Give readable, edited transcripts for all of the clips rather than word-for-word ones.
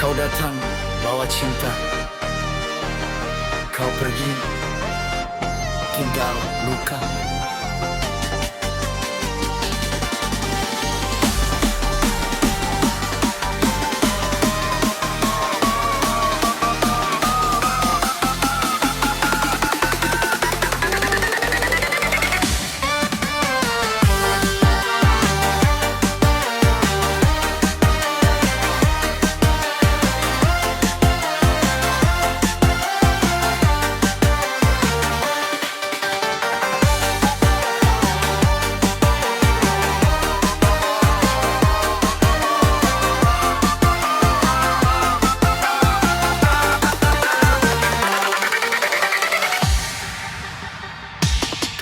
Kau datang bawa cinta, kau pergi tinggal luka.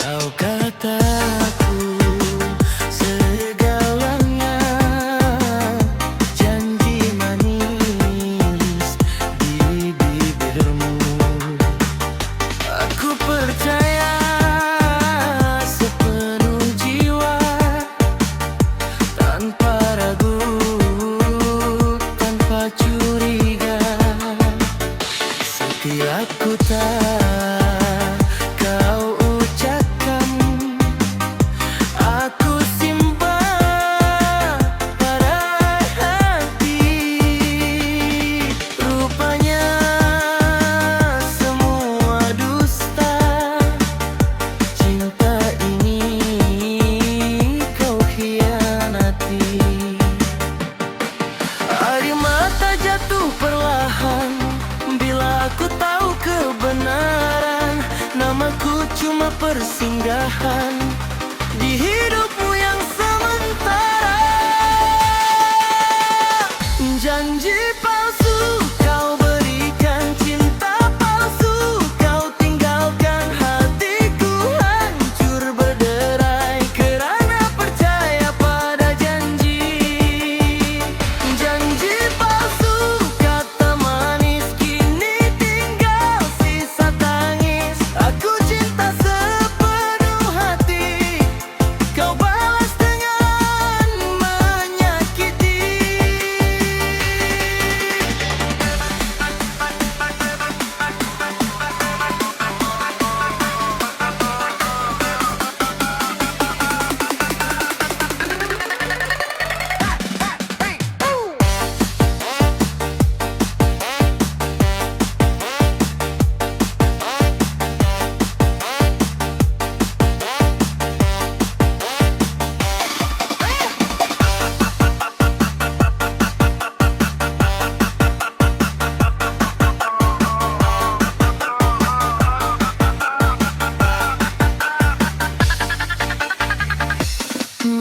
Kau kataku segalanya, janji manis di bibirmu. Aku percaya sepenuh jiwa, tanpa ragu, tanpa curiga. Setiap kata kau ucapkan, aku simpan pada hati. Rupanya semua dusta, cinta ini kau khianati. Air mata jatuh perlahan bila aku tahu kebenaran. Namaku cuma persinggahan di hidupmu yang sementara. Janji palsu kau berikan, cinta palsu kau tinggalkan. Hatiku hancur berderai kerana percaya pada janji. Janji palsu, kata manis, kini tinggal sisa tangis. Aku cinta sepenuh hati, kau balas dengan menyakiti.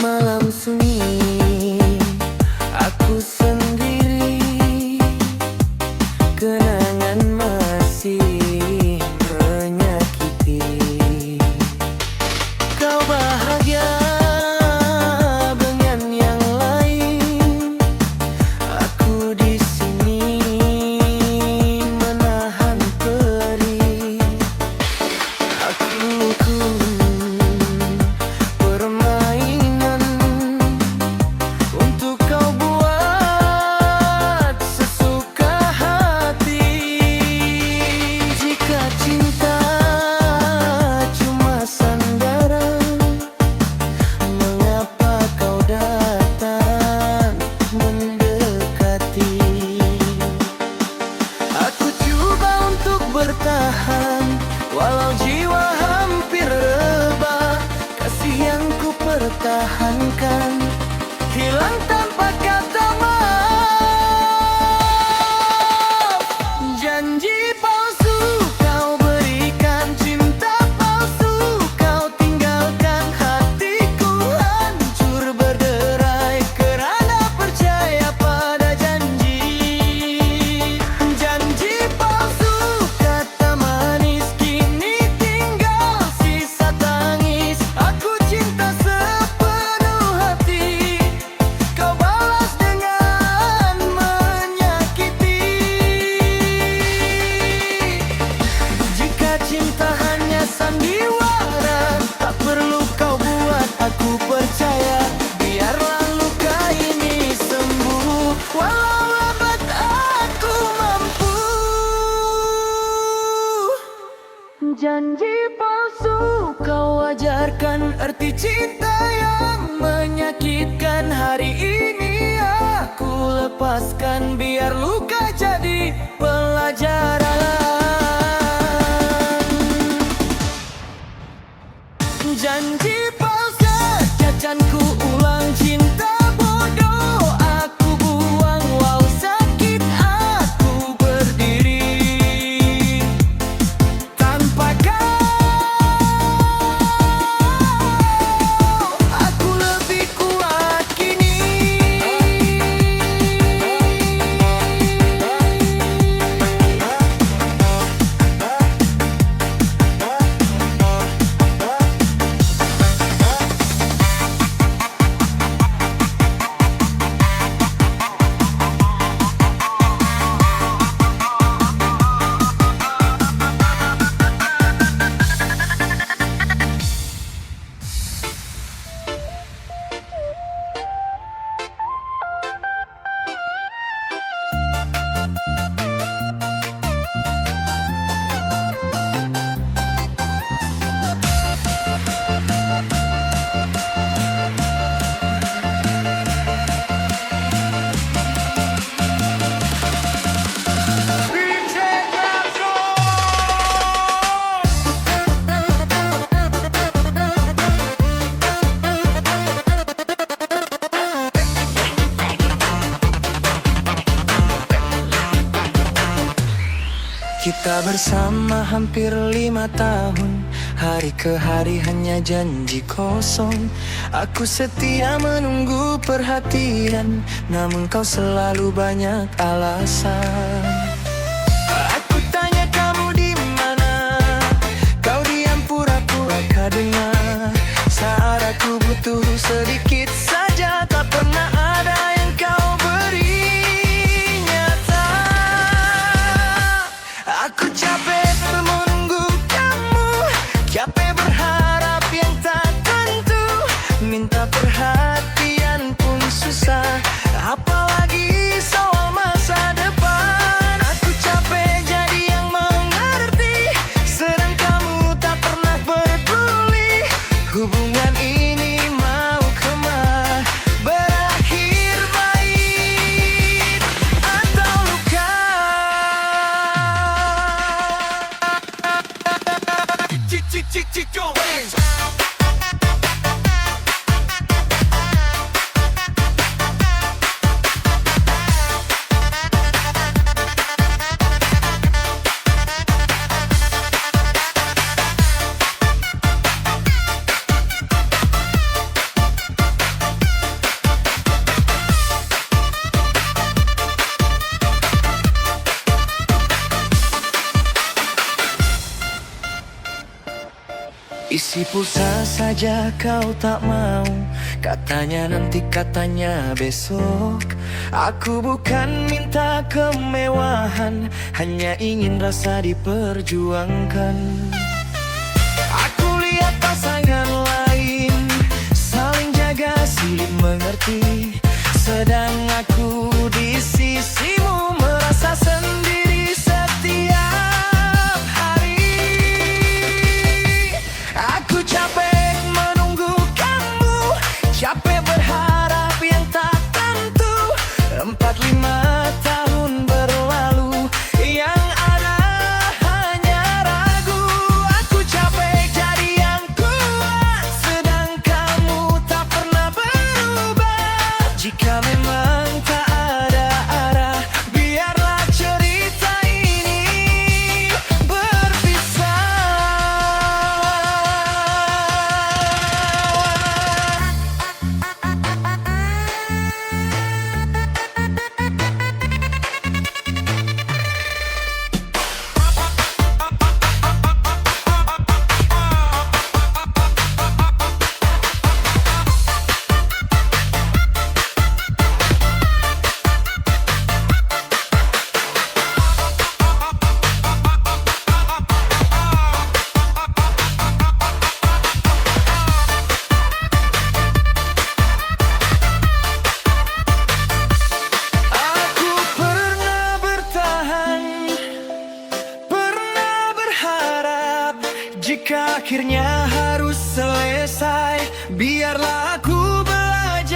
Malam sunyi, aku sendiri, kenangan masih menyakiti. Kau bahagia dengan yang lain, aku di sini menahan perih. Aku permainan untuk kau buat sesuka hati. Jika cinta cuma sandaran, mengapa kau datang mendekati? Aku coba untuk bertahan, walau jiwa hampir rebah. Kasih yang ku pertahankan hilang tanpa kata maaf. Janji palsu kau berikan, cinta palsu kau tinggalkan. Hatiku hancur berderai kerana percaya pada janji. Janji palsu, kata manis, kini tinggal sisa tangis. Aku cinta sepenuh hati, kau balas menyakitkan. Hari ini aku lepaskan, biar luka jadi pelajaran. Janji palsu, cacan ku ulang, cinta bodoh aku buang. Wow sakit aku berdiri tanpa kau. Aku lebih kuat kini. Kita bersama hampir 5 tahun, hari ke hari hanya janji kosong. Aku setia menunggu perhatian, namun kau selalu banyak alasan. Aku tanya kamu di mana, kau diam pura-pura kau dengar. Saat aku butuh sedikit saja, tak pernah ada yang kau beri nyata. Aku capek menunggu kamu, capek berharap yang tak tentu. Minta perhatian pun susah, apalagi soal masa depan. Aku capek jadi yang mengerti, sedang kamu tak pernah peduli. Hubungan ini mau kemana, berakhir baik atau luka. Isi pulsa saja kau tak mau, katanya nanti, katanya besok. Aku bukan minta kemewahan, hanya ingin rasa diperjuangkan. Aku lihat pasangan lain saling jaga, saling mengerti, sedang aku di sisimu merasa sendiri setiap hari. Aku capek menunggu kamu, capek berharap yang tak tentu. 4-5 tahun berlalu, yang ada hanya ragu. Aku capek jadi yang kuat, sedang kamu tak pernah berubah. Jika memang tak ada arah, biarlah cerita ini berpisah. Aku pernah bertahan, pernah berharap, jika akhirnya harus selesai, biarlah aku belajar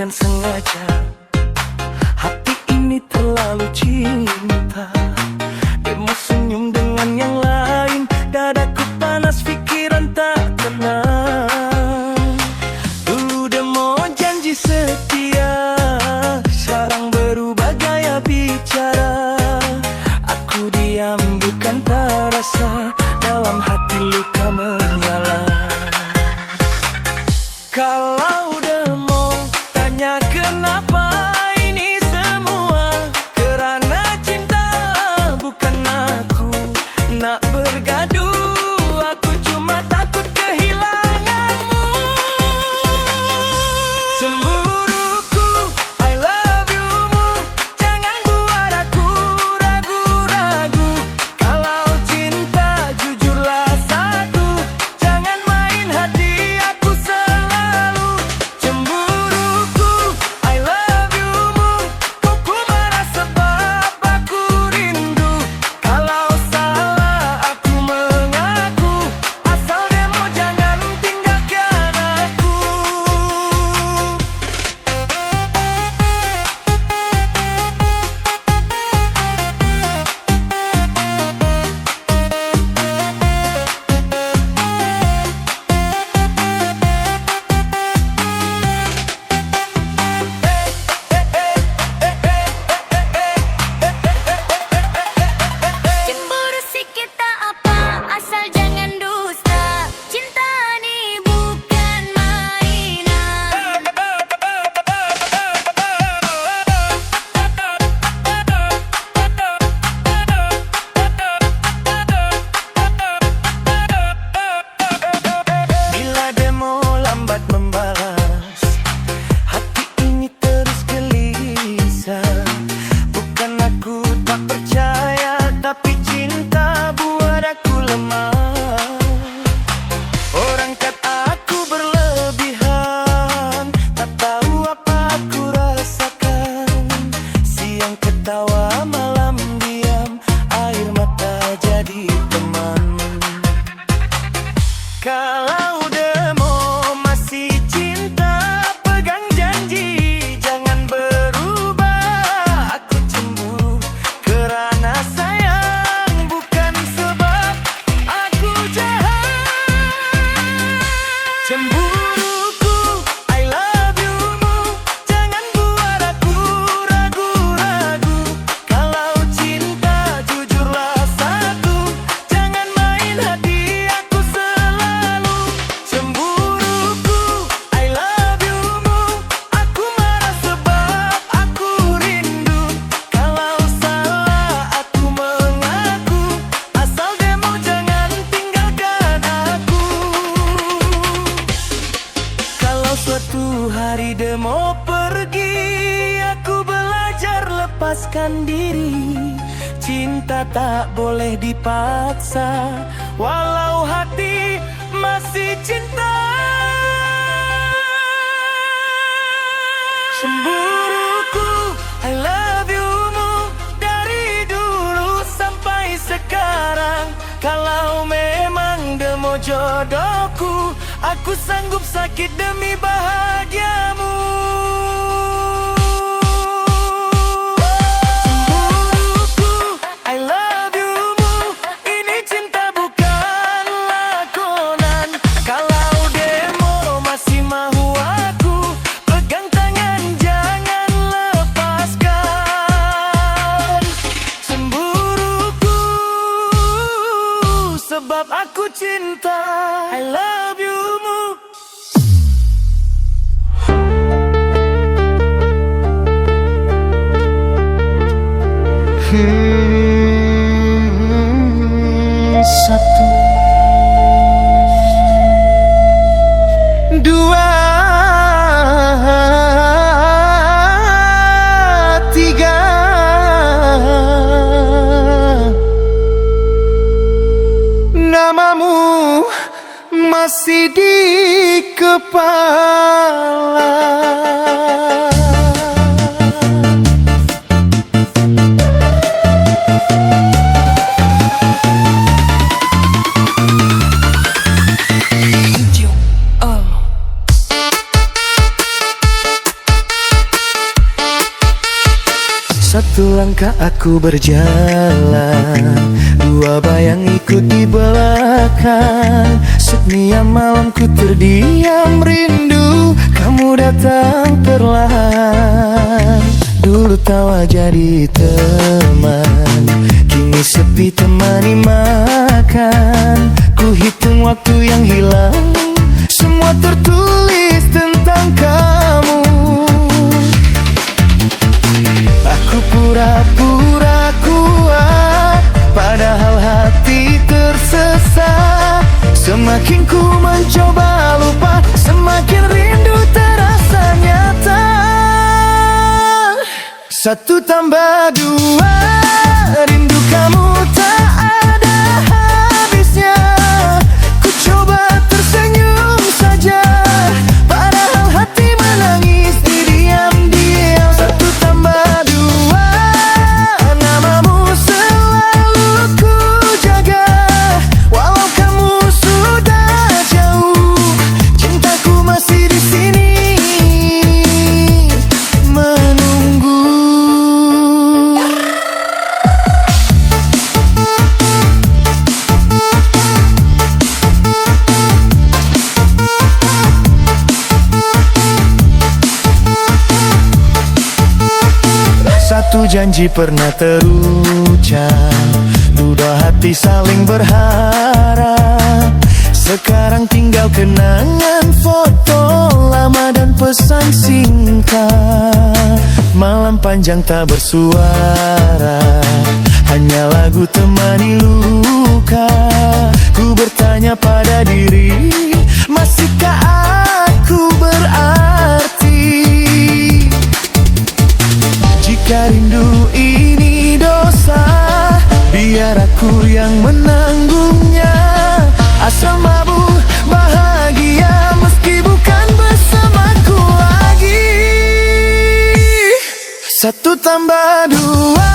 bukan sengaja. Hati ini terlalu cinta. Demo senyum dengan yang lain, dadaku panas, pikiran tak tenang. Dulu demo janji setia, sekarang berubah gaya bicara. Aku diam bukan tak rasa, dalam hati luka menyala. Kalau demo tanya kenapa ini semua, kerana cinta bukan aku nak bergaduh, aku cuma takut kehilanganmu. Cemburuku, I love you-mu, jangan buat aku ragu-ragu. Kalau cinta jujurlah satu, jangan main hati aku selalu. Cemburuku, I love you-mu, kok ku marah sebab aku rindu. Kalau salah aku mengaku, asal demo jangan tinggalkan aku. Cemburu sikit tak apa, asal jangan dusta. Cinta ni bukan mainan. Bila demo lambat membalas, hati ini terus gelisah. Bukan aku tak percaya, tapi cinta buat aku lemah. Orang kata aku berlebihan, tak tahu apa aku rasakan. Siang ketawa, malam diam, air mata jadi teman. Kalau demo masih cinta, pegang janji, jangan berubah. Aku cemburu kerana sayang, bukan sebab aku jahat. Cemburuku, I love you-mu, jangan buat aku ragu-ragu. Kalau cinta jujurlah satu, jangan main hati aku selalu. Cemburuku, I love you-mu, aku marah sebab aku rindu. Kalau salah aku mengaku, asal demo jangan tinggalkan aku. Kalau suatu hari demo pergi, aku belajar lepaskan diri. Cinta tak boleh dipaksa, walau hati masih cinta. Cemburuku, I love you-mu, dari dulu sampai sekarang. Kalau memang demo jodohku, aku sanggup sakit demi bahagiamu. Cemburuku, I love you-mu, ini cinta bukan lakonan. Kalau demo masih mahu aku, pegang tangan jangan lepaskan. Cemburuku, sebab aku cinta, I love you-mu. Satu, dua, tiga. Namamu masih di kepala. langkah aku berjalan, dua bayang ikut di belakang. Setiap malam ku terdiam rindu, kamu datang perlahan. Dulu tawa jadi teman, kini sepi temani makan. Ku hitung waktu yang hilang, semua tertulis tentang kamu. Aku pura-pura kuat, padahal hati tersesat. Semakin ku mencoba lupa, semakin rindu terasa nyata. Satu tambah dua, rindu kamu tak ada habisnya. Ku coba tersenyum saja, padahal hati menangis diam-diam. Satu tambah dua, namamu selalu ku jaga. Walau kamu sudah jauh, cintaku masih di sini menunggu. Satu janji pernah terucap, dua hati saling berharap. Sekarang tinggal kenangan, foto lama dan pesan singkat. Malam panjang tak bersuara, hanya lagu temani luka. Ku bertanya pada diri, masihkah aku berarti? Jika rindu ini dosa, biar aku yang menanggungnya. Asal mabuk bahagia, meski bukan bersamaku lagi. Satu tambah dua,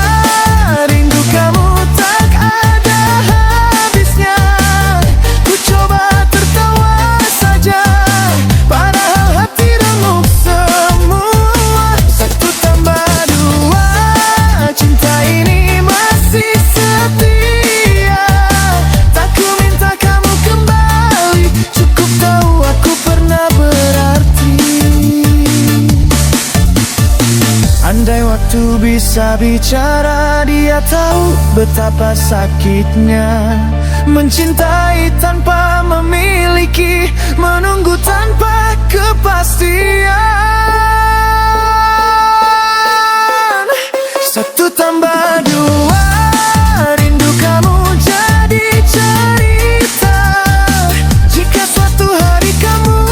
rindu kamu tak ada habisnya. Ku coba tertawa saja, padahal hati remuk semua. Satu tambah dua, cinta ini masih setia. Tak ku minta kamu kembali, cukup tahu aku pernah berarti. Andai waktu bisa bicara, dia tahu betapa sakitnya mencintai tanpa memiliki, menunggu tanpa kepastian. Satu tambah dua, rindu kamu jadi cerita. Jika suatu hari kamu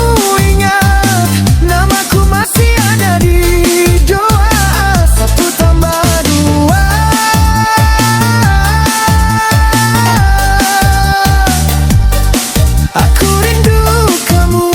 ingat, namaku masih ada di doa. Satu tambah dua, aku rindu kamu.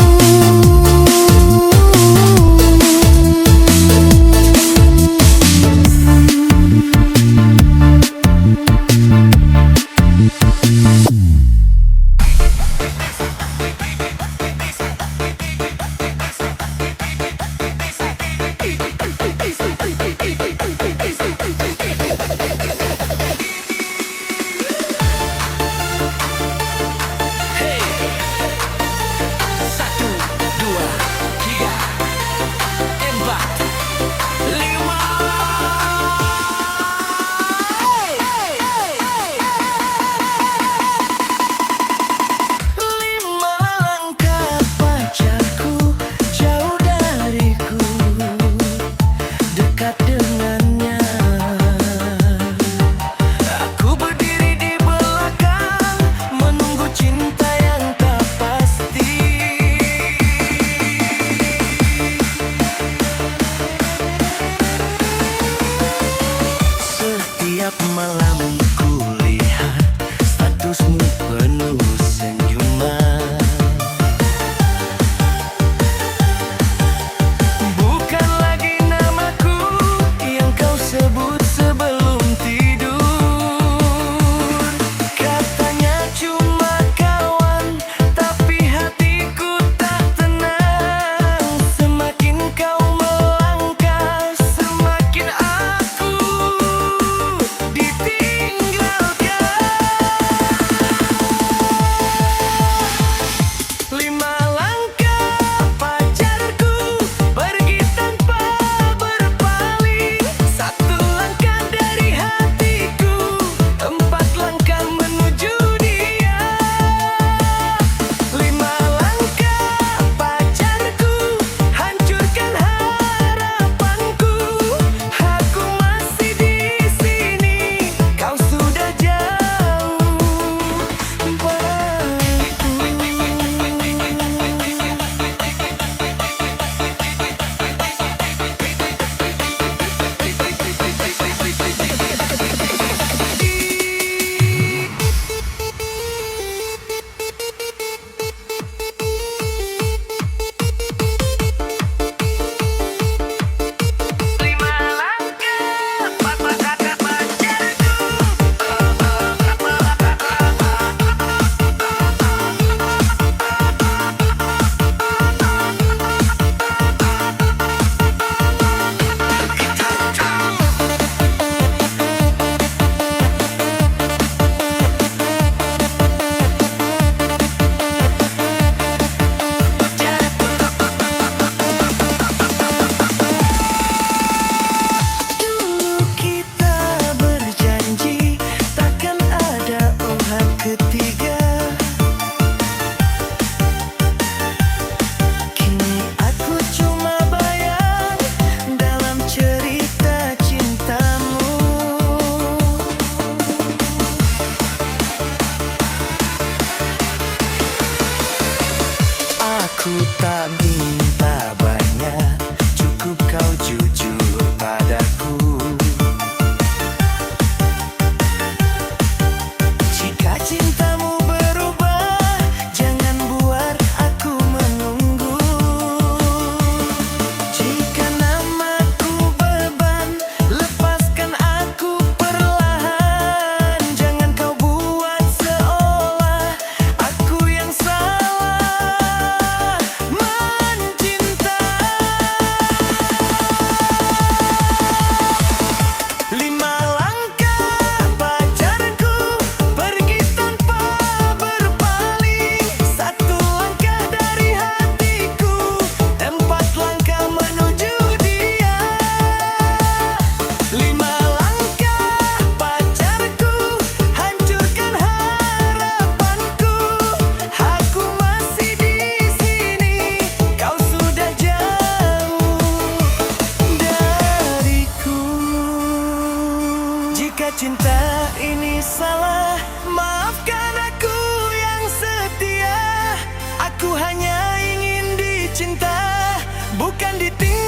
ini salah, maafkan aku yang setia. Aku hanya ingin dicinta, bukan ditinggal.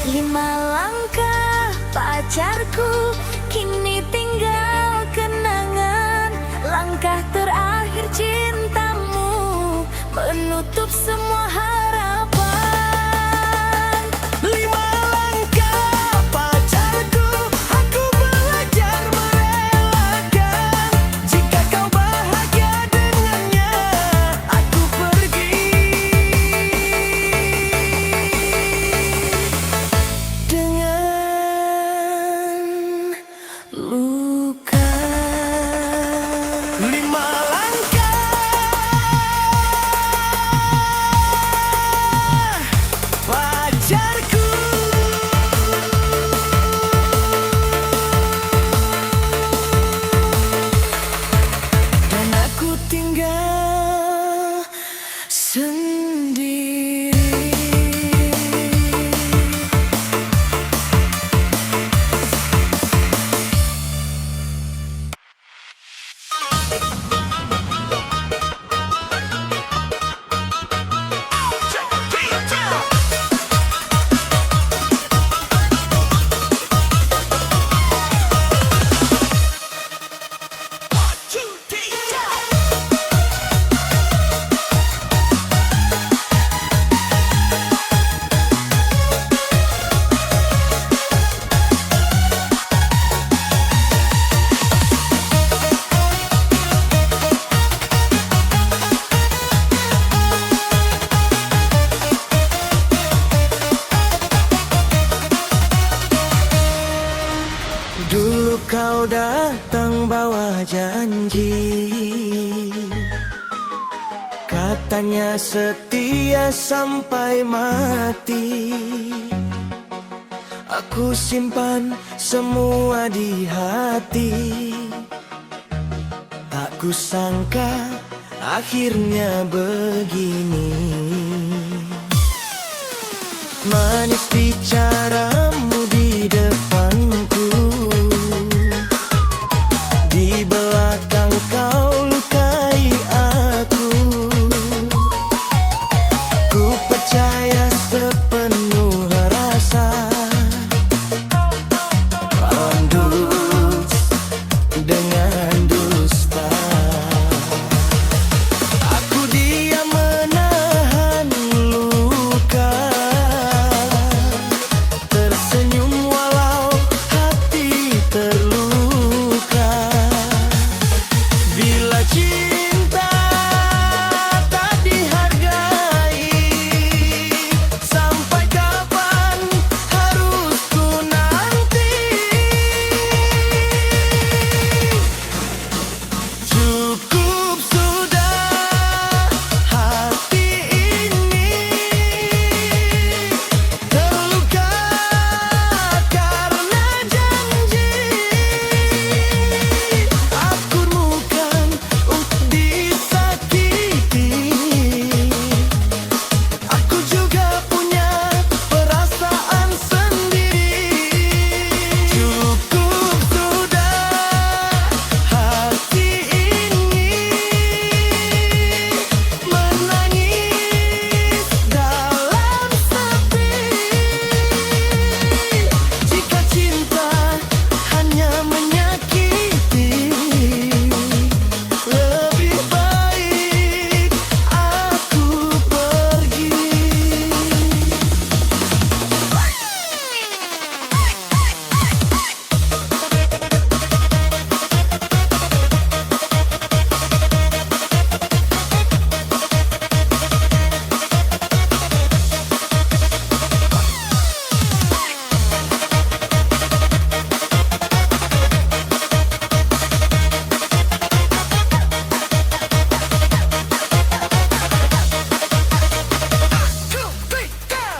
Lima langkah pacarku, kini tinggal kenangan. Langkah terakhir cintamu menutup semua harapan. Lima langkah pacarku, aku belajar merelakan. Jika kau bahagia dengannya, aku pergi dengan luka. Lima langkah pacarku. Dan aku tinggal sendiri. Dulu kau datang bawa janji, katanya setia sampai mati. Aku simpan semua di hati. Tak kusangka akhirnya begini. Manis bicaramu di depanku, di belakang kau lukai aku. Ku percaya sepenuh rasa, lawan dus dengan dusta. Aku diam menahan luka, tersenyum walau hati terluka. Bila cinta tak dihargai, sampai kapan harus ku nanti? Cukup sudah hati ini terluka karena janji. Aku bukan disakiti, aku juga punya perasaan sendiri. Cukup sudah hati ini menangis dalam sepi. Jika cinta hanya menyakiti, lebih baik aku pergi.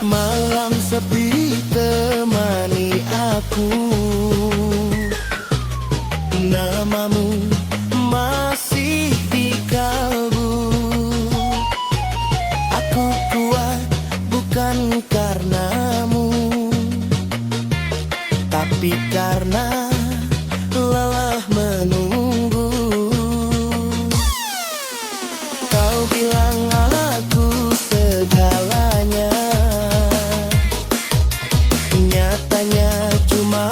Malam sepi temani aku, namamu masih di bilang aku segalanya, nyatanya cuma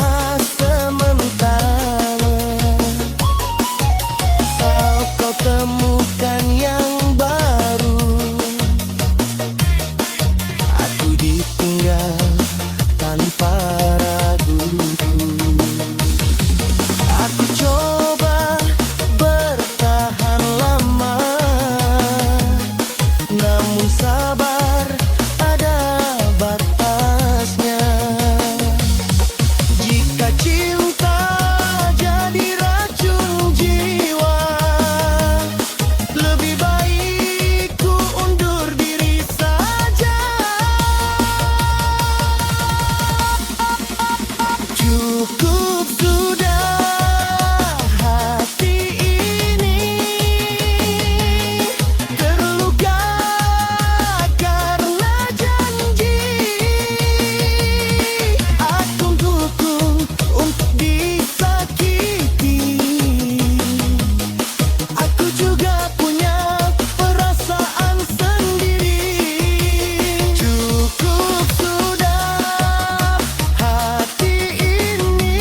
sementara. Saat kau temukan yang baru, aku ditinggal tanpa ragu. Aku coba bertahan lama, namun sabar ada batasnya. Jika cinta jadi racun jiwa, lebih baik ku undur diri saja. Cukup sudah hati ini terluka karena janji. Aku dukung untuk disakiti. Aku juga punya perasaan sendiri. Cukup sudah hati ini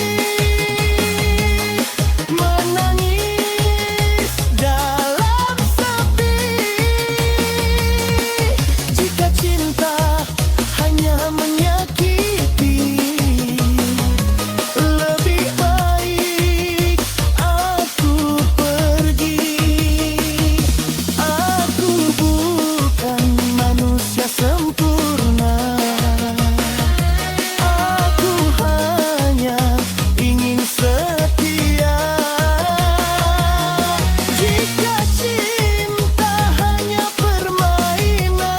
menangis dalam sepi. Jika cinta hanya menyakiti, lebih baik aku pergi. Aku bukan manusia sempurna, aku hanya ingin setia. Jika cinta hanya permainan,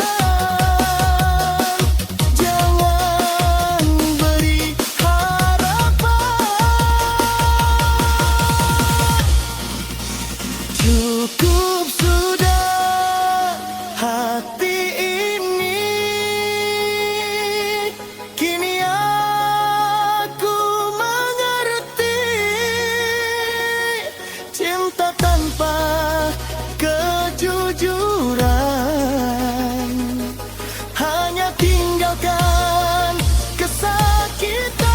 jangan beri harapan. Cukup sudah hati ini, kini aku mengerti. Cinta tanpa kejujuran hanya tinggalkan kesakitan.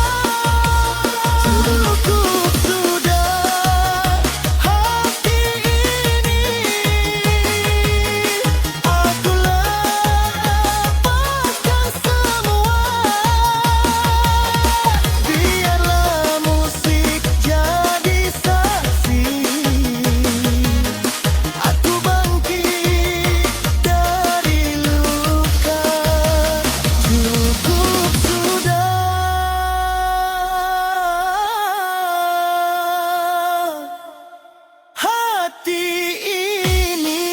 Cukup sudah hati ini, aku lepaskan semua. Biarlah musik jadi saksi, aku bangkit dari luka. Cukup sudah hati ini.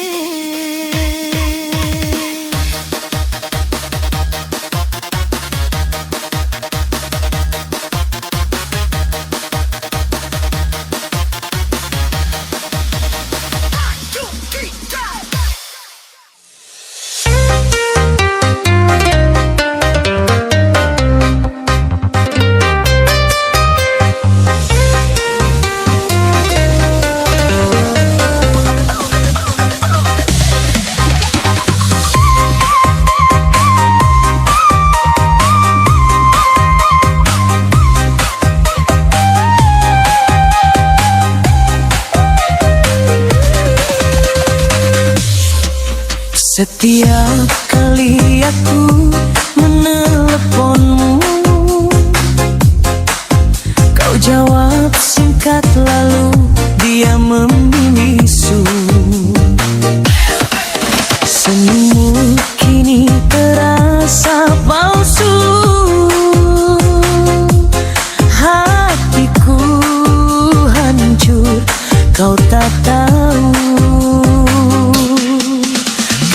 Setiap kali aku meneleponmu, kau jawab singkat lalu diam membisu. Senyummu kini terasa palsu. Hatiku hancur, kau tak tahu.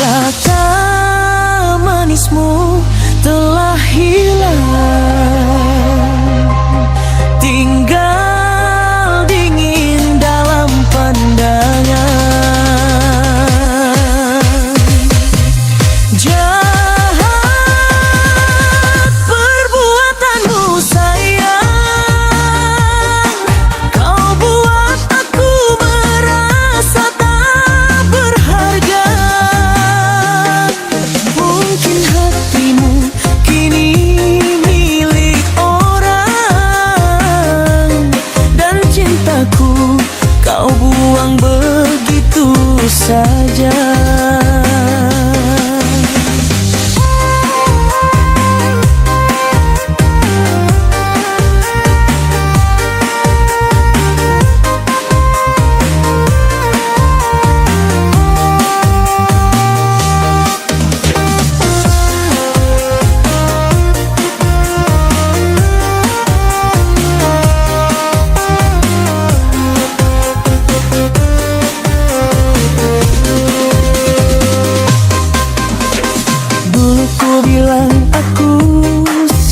Kata manismu telah hilang, tinggal dingin dalam pandangan.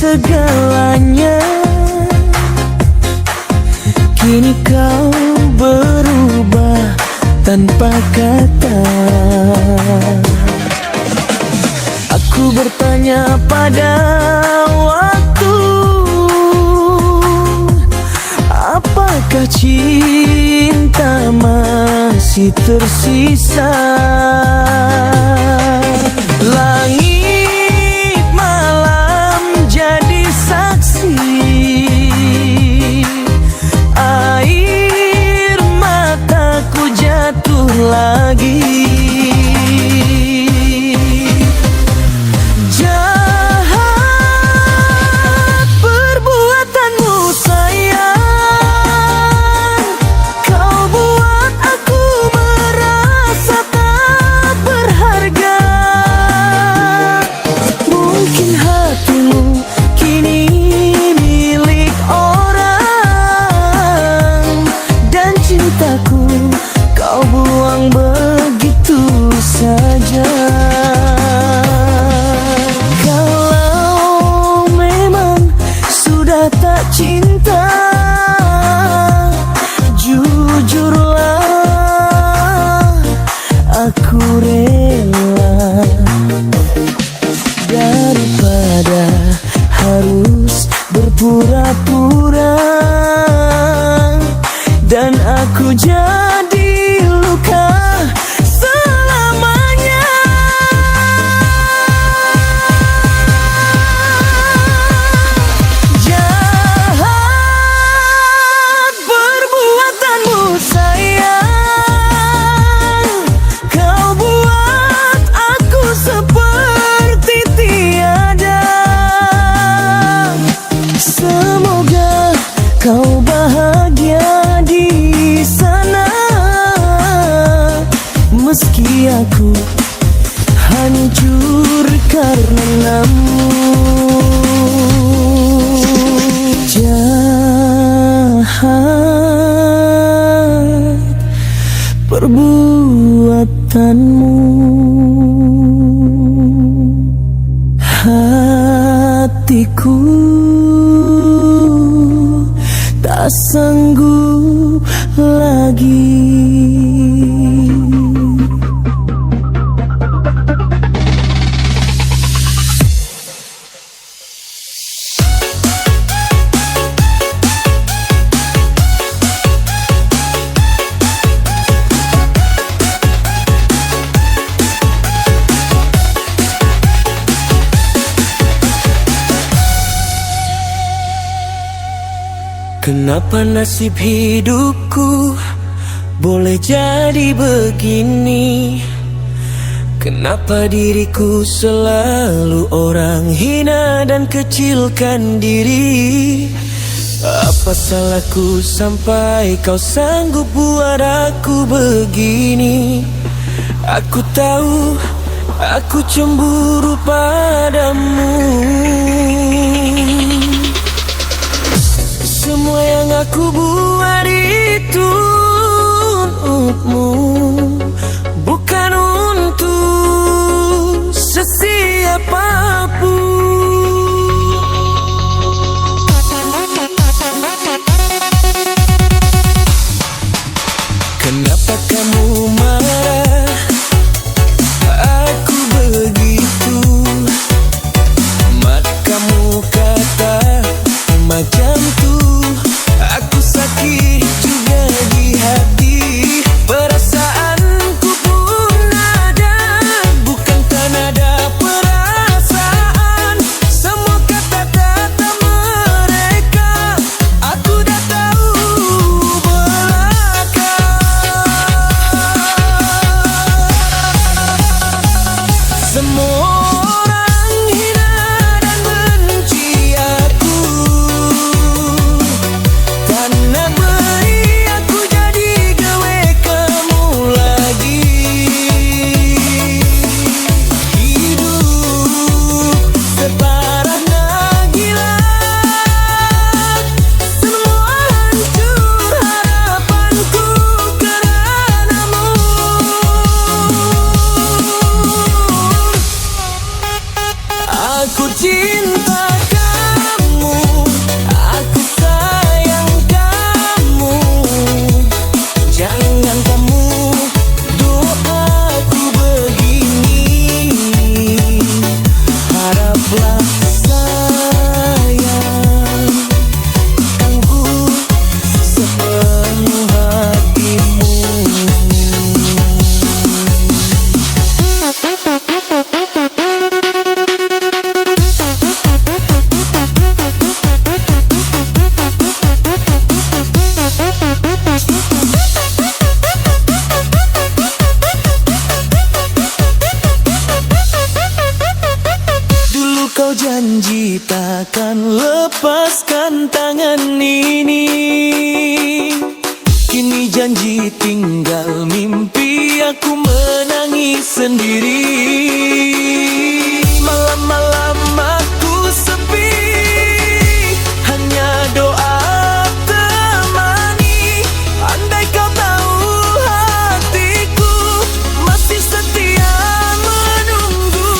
Segalanya, kini kau berubah tanpa kata. Aku bertanya pada waktu, apakah cinta masih tersisa? Langit malam jadi saksi, air mataku jatuh lagi. Jahat perbuatanmu sayang, kau buat aku merasa tak berharga. Mungkin hatimu kini milik orang, dan cintaku kau buang begitu saja. Kalau memang sudah tak cinta, jujurlah aku rela, daripada harus berpura-pura dan aku jadi luka selamanya. Jahat perbuatanmu sayang, kau buat aku seperti tiada. Semoga kau bahagia di sana, meski aku hancur karenamu. Jahat perbuatanmu, hatiku tak sanggup lagi. Kenapa nasib hidupku boleh jadi begini? Kenapa diriku selalu orang hina dan kecilkan diri? Apa salahku sampai kau sanggup buat aku begini? Aku tahu aku cemburu padamu. Semua yang aku buat itu untukmu, bukan untuk sesiapapun. Kenapa kamu marah? Aku begitu. Mat kamu kata macam tuh. Aku sakit juga di hati, perasaan cinta kamu, aku sayang kamu. Jangan kamu doaku begini, haraplah sayang aku sepenuh hatimu. Dulu kau janji takkan lepaskan tangan ini, kini janji tinggal mimpi, aku menangis sendiri. Malam-malam aku sepi, hanya doa temani. Andai kau tahu hatiku masih setia menunggu.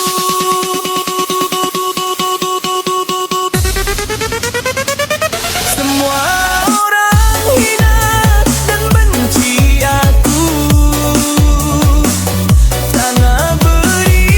Semua orang hina dan benci aku, tanah beri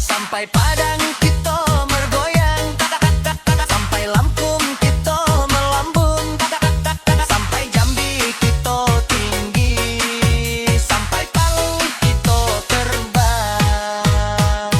Sampai Padang kita mergoyang, sampai Lampung kita melambung, sampai Jambi kita tinggi, sampai Palu kita terbang.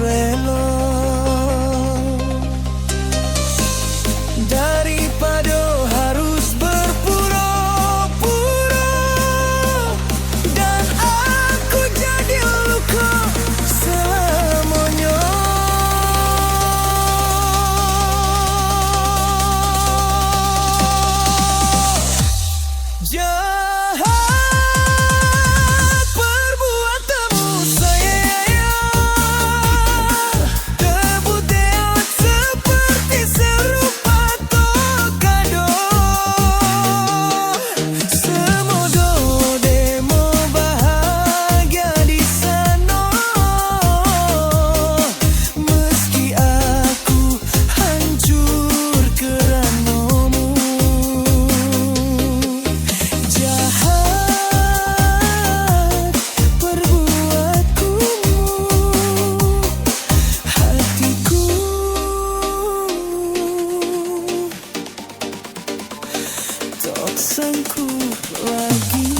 rela daripada harus berpura-pura dan aku jadi luka selamanya. Jahat perbuatanmu sayang, debu deot seperti serupa tokado. Semoga demo bahagia di sana, meski aku hancur keranamu. Jahat perbuatku, hatiku tak sanggup lagi.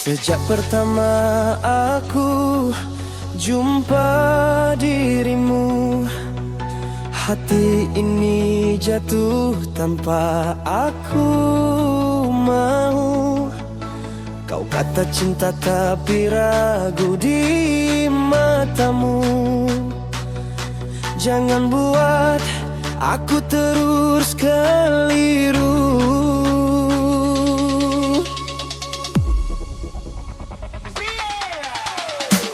Sejak pertama aku jumpa dirimu, hati ini jatuh tanpa aku mau. Kau kata cinta tapi ragu di matamu. Jangan buat aku terus keliru.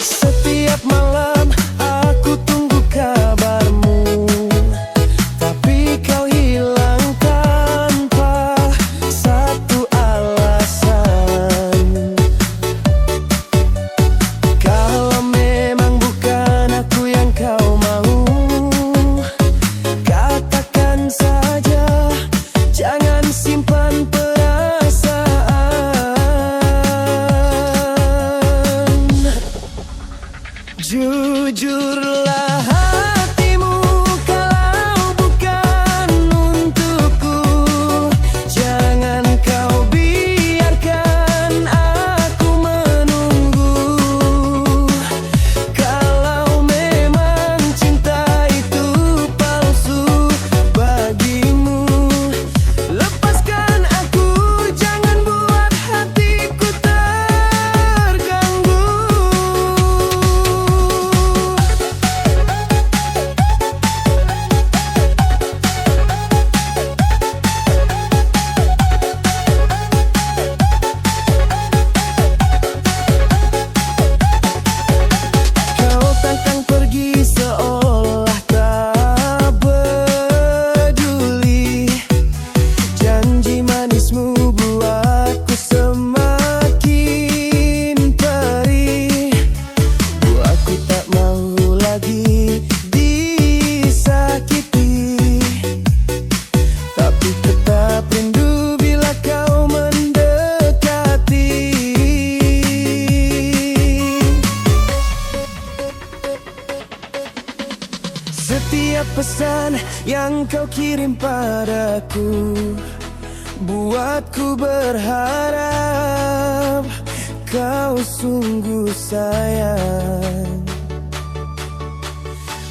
Setiap malam aku tunggu kabarmu, tapi kau hilang tanpa satu alasan. Kalau memang bukan aku yang kau mau, katakan saja, jangan simpan perasaan. Jujurlah hatimu kalau bukan untukku. Jangan kau biarkan aku menunggu. Kalau memang cinta itu palsu bagimu, lepaskan aku, jangan buat hatiku terganggu. Kau tantang pergi seolah tak peduli. Janji manismu buatku semakin perih. Buatku tak mau lagi disakiti, tapi tetap rindu bila kau mendekati. Setiap pesan yang kau kirim padaku buatku berharap kau sungguh sayang.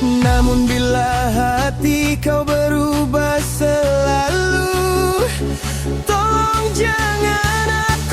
Namun bila hati kau berubah selalu, tolong jangan aku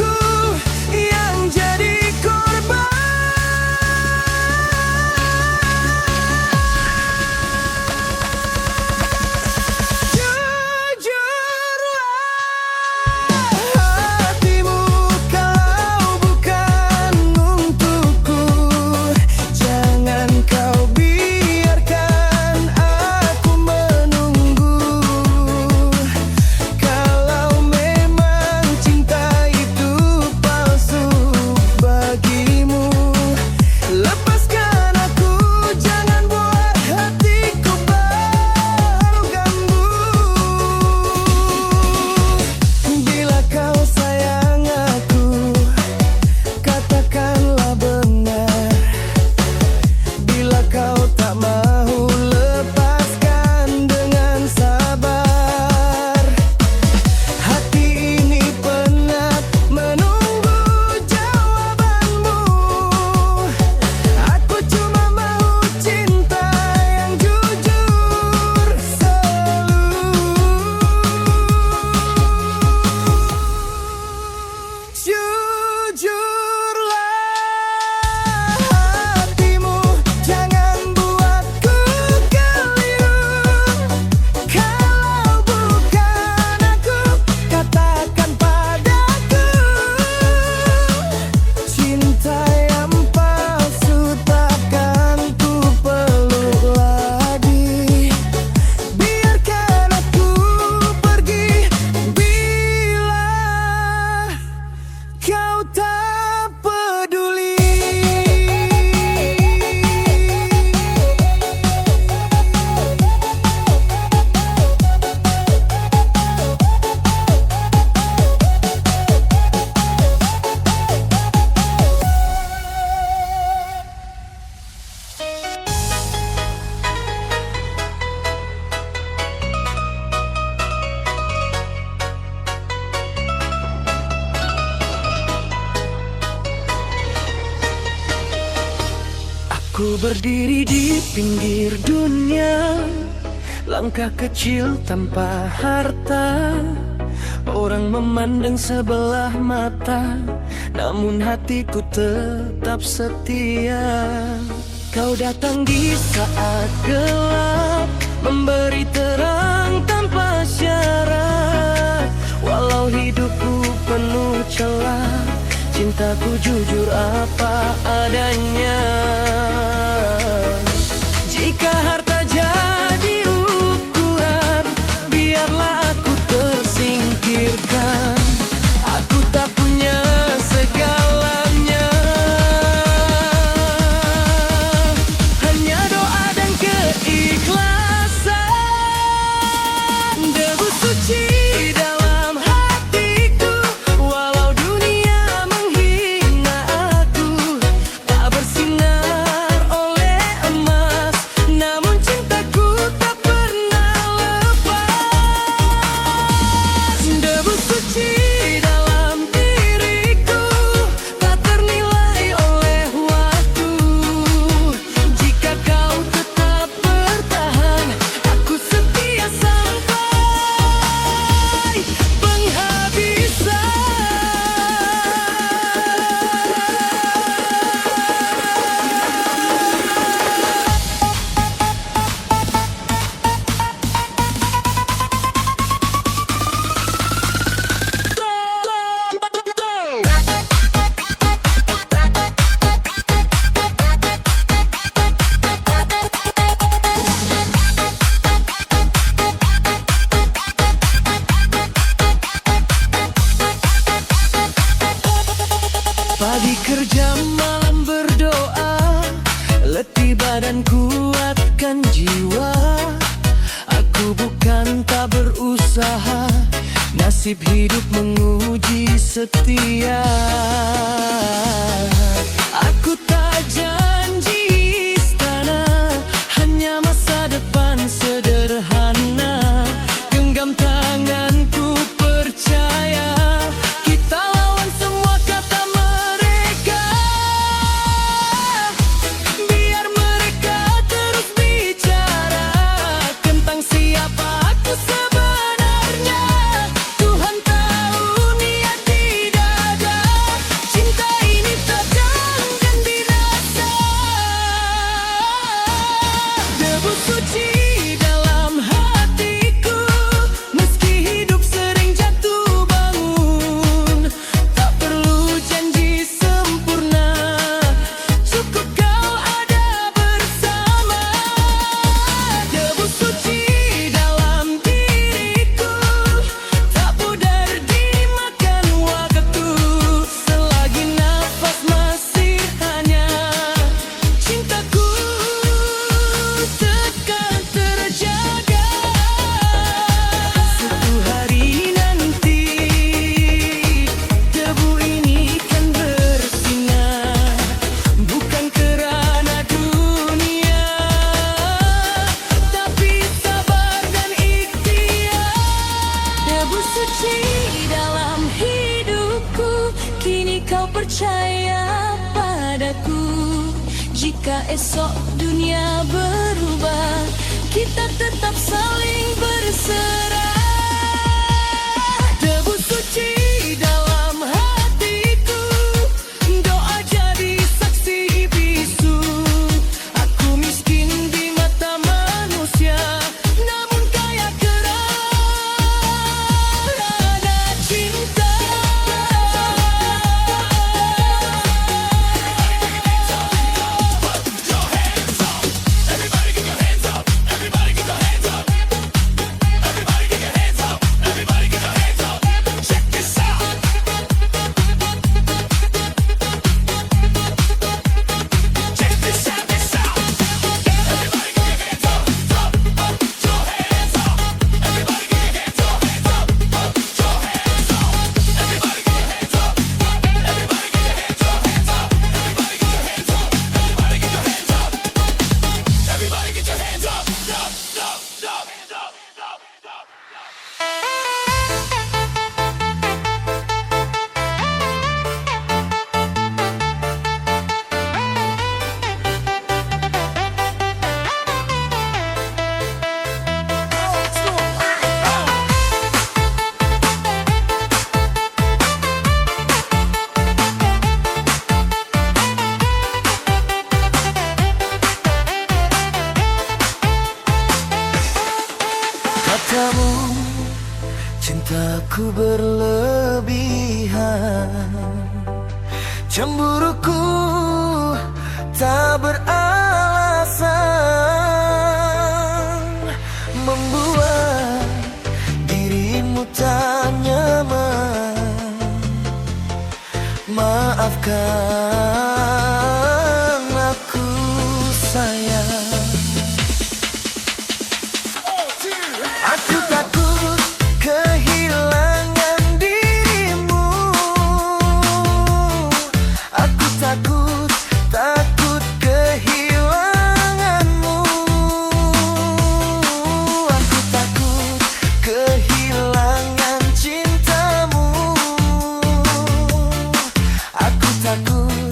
Aku berdiri di pinggir dunia, langkah kecil tanpa harta. Orang memandang sebelah mata, namun hatiku tetap setia. Kau datang di saat gelap, memberi terang tanpa syarat. Walau hidupku penuh celah, cintaku jujur apa adanya. Jika harta jadi ukuran, biarlah aku tersingkirkan. Aku tak punya segalanya, hanya doa dan keikhlasan. Debu suci dalam hatiku, walau dunia menghina aku. Tak bersinar oleh emas, namun cintaku tak pernah lepas. Debu suci dalam diriku, tak ternilai oleh waktu. Jika kau tetap bertahan, aku setia sampai penghabisan. Pagi kerja, malam berdoa, letih badan kuatkan jiwa. Aku bukan tak berusaha, nasib hidup menguji setia. Aku tak janji istana, hanya masa depan sederhana. Genggam tanganku, percaya kita lawan semua kata mereka. Biar mereka terus bicara tentang siapa aku sebenarnya. Tuhan tahu niat di dada, cinta ini takkan binasa. Debu suci dalam hatiku, meski hidup sering jatuh bangun. Tak perlu janji sempurna, cukup kau ada bersama. Debu suci dalam diriku, tak pudar dimakan waktu. Selagi nafas masih hanya, cintaku takkan terjaga. Suatu hari nanti, debu ini kan bersinar, bukan kerana dunia, tapi sabar dan ikhtiar. Debu suci dalam hidupku, kini kau percaya padaku. Jika esok dunia berubah, kita tetap saling berserah. Debu suci dalam hatiku, doa jadi saksi bisu. Aku miskin di mata manusia, namun kaya kerana cinta. Everybody get your hands up, everybody get your hands up. Everybody get your aku berlebihan. Cemburuku tak beralasan, membuat dirimu tak nyaman. Maafkan aku sayang. Aku takut kehilangan dirimu. Aku takut kehilanganmu. Aku takut kehilangan cintamu. Aku takut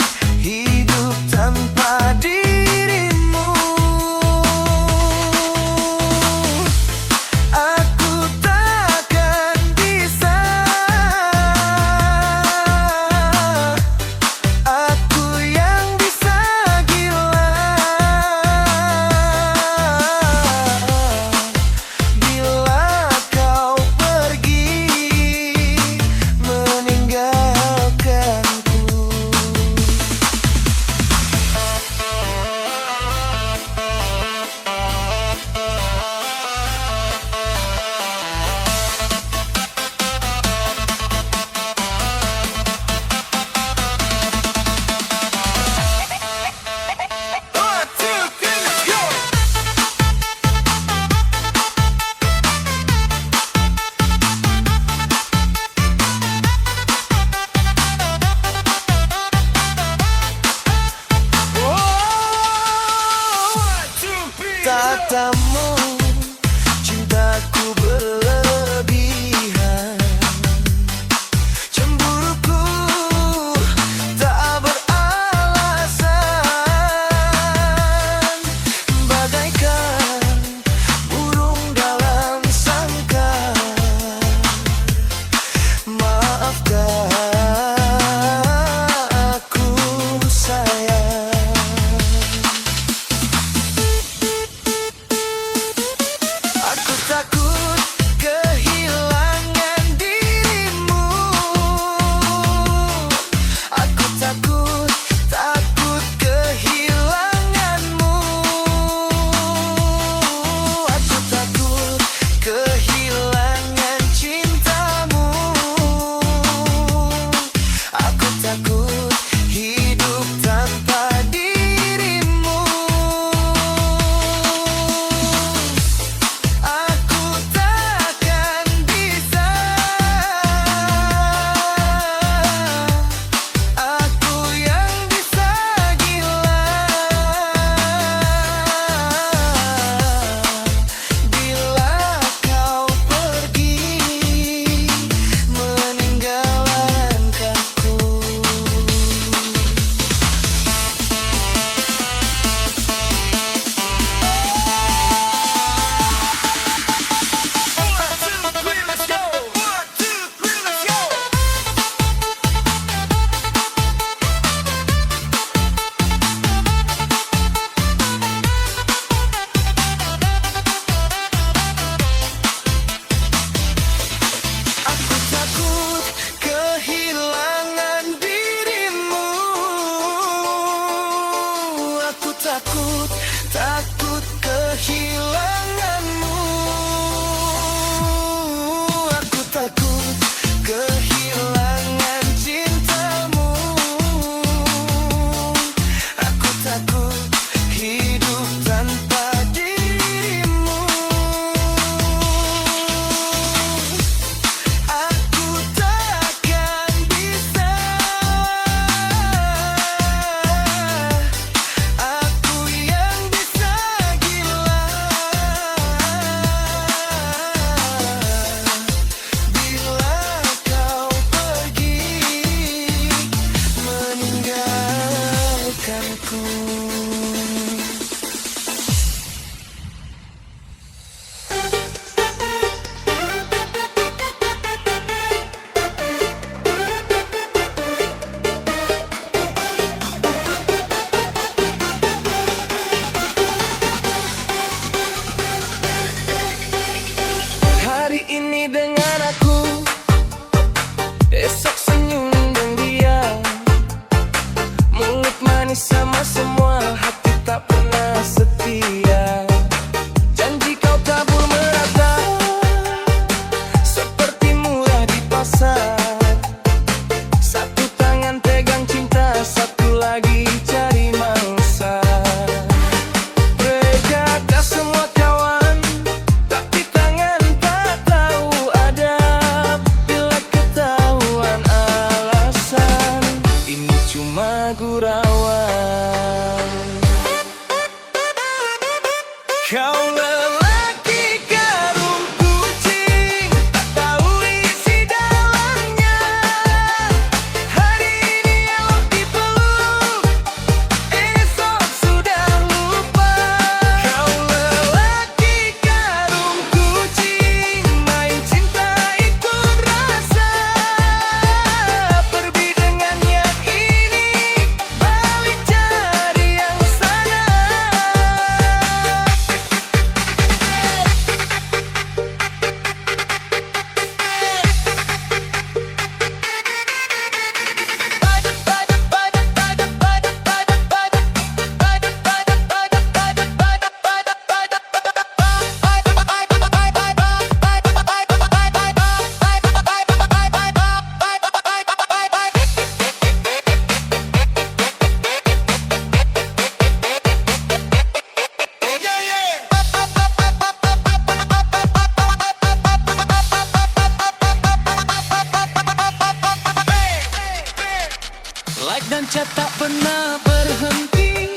baca tak pernah berhenti,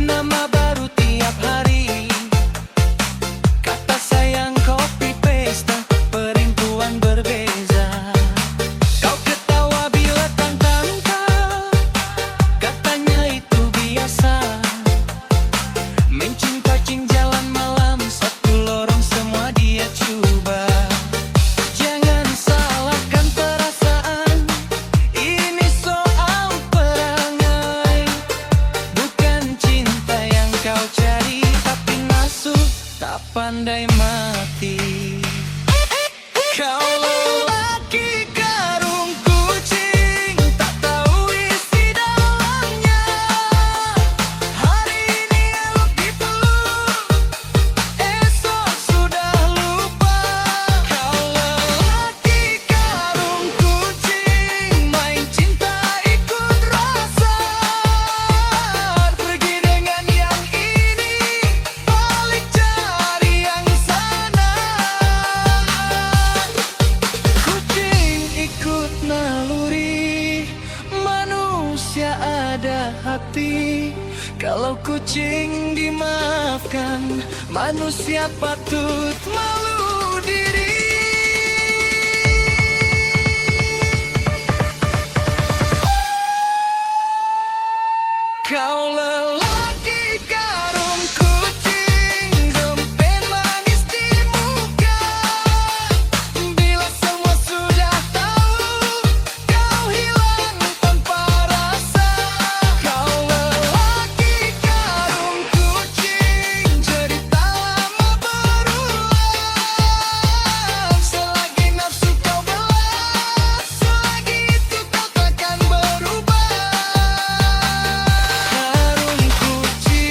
nama baru tiap hari. Kata sayang copy paste, perempuan berbeza. Kau ketawa bila tantang kau, katanya itu biasa. Mencing-kacing jalan malam, satu lorong semua dia coba. Jangan salahkan perasaan, ini soal perangai. Bukan cinta yang kau cari, tapi nafsu tak pandai mati. Kau lelaki karung kucing, tak tahu isi dalamnya. Hari ini elok dipeluk, esok sudah lupa. Kau lelaki karung kucing, main cinta ikut rasa. Pergi dengan yang ini, balik cari yang sana. Kucing ikut naluri, manusia ada hati. Kalau kucing dimaafkan, manusia patut malu diri. Kau lelaki karung kucing, gempen manis di muka. Bila semua sudah tahu, kau hilang tanpa rasa. Kau lelaki karung kucing, cerita lama berulang. Selagi nafsu kau belas, selagi itu kau takkan berubah. Karung kucing,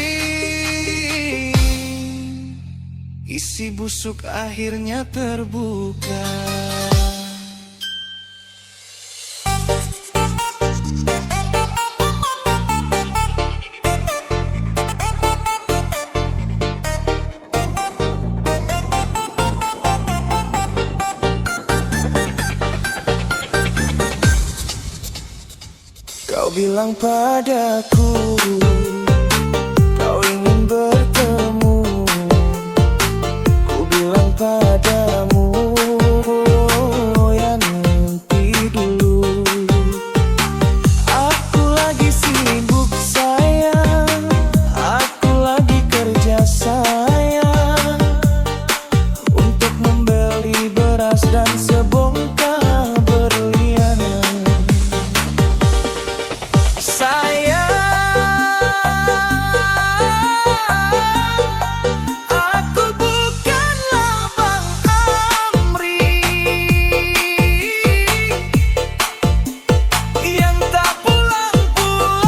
isi busuk akhirnya terbuka. Kau bilang padaku, kau ingin bertemu. Ku bilang padamu, ya nanti dulu. Aku lagi sibuk sayang, aku lagi kerja sayang, untuk membeli beras dan sebongkah berlian. Aku bukanlah Bang Amri yang tak pulang-pulang,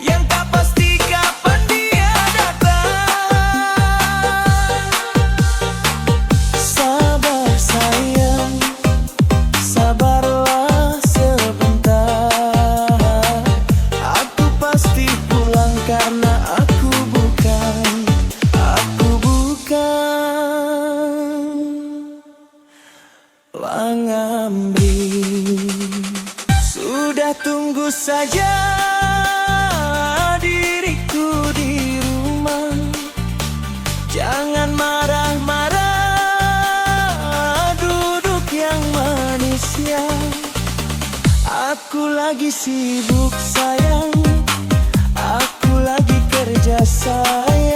yang tak pasti kapan dia datang. Sabar sayang, sabarlah sebentar. Aku pasti pulang karena aku bukan Bang Amri. Sudah tunggu saja diriku di rumah. Jangan marah-marah, duduk yang manis ya. Aku lagi sibuk sayang, aku lagi kerja sayang.